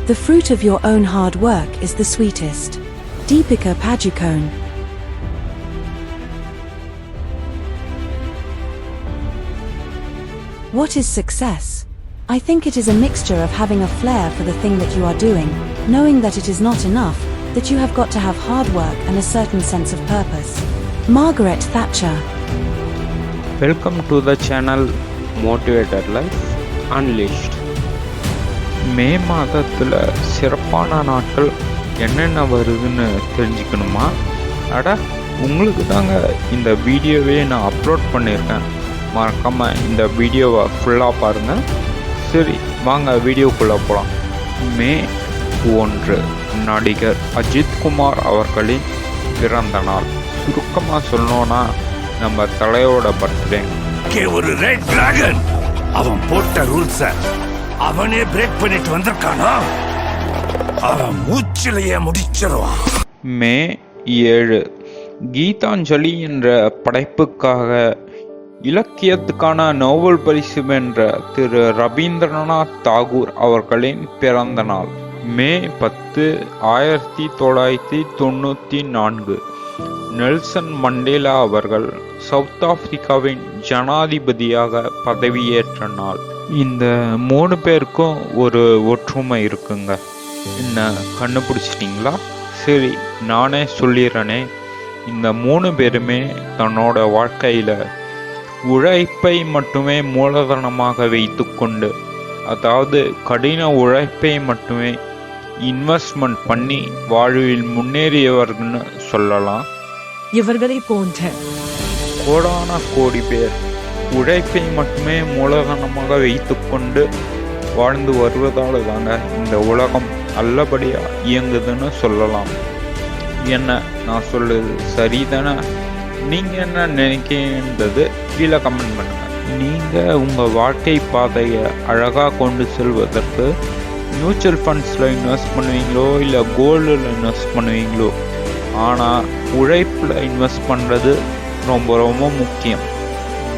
The fruit of your own hard work is the sweetest. Deepika Padukone. What is success? I think it is a mixture of having a flair for the thing that you are doing, knowing that it is not enough, that you have got to have hard work and a certain sense of purpose. Margaret Thatcher. Welcome to the channel Motivator Life Unleashed. மே மாதத்தில் சிறப்பான நாட்கள் என்னென்ன வருதுன்னு தெரிஞ்சுக்கணுமா? உங்களுக்கு தாங்க இந்த வீடியோவே நான் அப்லோட் பண்ணியிருக்கேன். மறக்காமல் இந்த வீடியோவை ஃபுல்லாக பாருங்கள். சரி, வாங்க வீடியோக்குள்ளே போகலாம். மே 1 நடிகர் அஜித்குமார் அவர்களின் பிறந்த நாள். சுருக்கமாக சொல்லணும்னா நம்ம தலையோட பர்த்டே. ஒரு ரெட் டிராகன் அவன் போட்ட ரூல்ஸை அவனே பிரேக் பண்ணிட்டு வந்திருக்கானா? அவன் மூச்சிலேயே முடிச்சிருவான். மே 7 கீதாஞ்சலி என்ற படைப்புக்காக இலக்கியத்துக்கான நோபல் பரிசு வென்ற திரு ரவீந்திரநாத் தாகூர் அவர்களின் பிறந்த நாள். மே 10 1994 நெல்சன் மண்டேலா அவர்கள் சவுத் ஆப்பிரிக்காவின் ஜனாதிபதியாக பதவியேற்ற நாள். இந்த 3 பேருக்கும் ஒரு ஒற்றுமை இருக்குங்க. என்ன கண்டுபிடிச்சிட்டிங்களா? சரி, நானே சொல்லிடுறேனே. இந்த 3 பேருமே தன்னோட வாழ்க்கையில் உழைப்பை மட்டுமே மூலதனமாக வைத்துக்கொண்டு, அதாவது கடின உழைப்பை மட்டுமே இன்வெஸ்ட்மெண்ட் பண்ணி வாழ்வில் முன்னேறியவர்கள்னு சொல்லலாம். இவர்களை போன்ற கோடான கோடி பேர் உழைப்பை மட்டுமே மூலதனமாக வைத்துக்கொண்டு வாழ்ந்து வருவதால் தாங்க இந்த உலகம் நல்லபடியாக இயங்குதுன்னு சொல்லலாம். என்ன நான் சொல்லுது சரிதானே? நீங்கள் என்ன நினைக்கின்றது கீழே கமெண்ட் பண்ணுங்கள். நீங்கள் உங்கள் வாழ்க்கை பாதையை அழகாக கொண்டு செல்வதற்கு மியூச்சுவல் ஃபண்ட்ஸில் இன்வெஸ்ட் பண்ணுவீங்களோ இல்லை கோல்டில் இன்வெஸ்ட் பண்ணுவீங்களோ, ஆனால் உழைப்பில் இன்வெஸ்ட் பண்ணுறது ரொம்ப ரொம்ப முக்கியம்.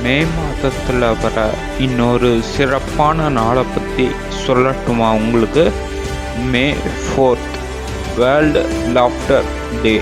மே மாதத்தில் வர இன்னொரு சிறப்பான நாளை பற்றி சொல்லட்டுமா உங்களுக்கு? மே 4 வேர்ல்டு லாஃப்டர் டே.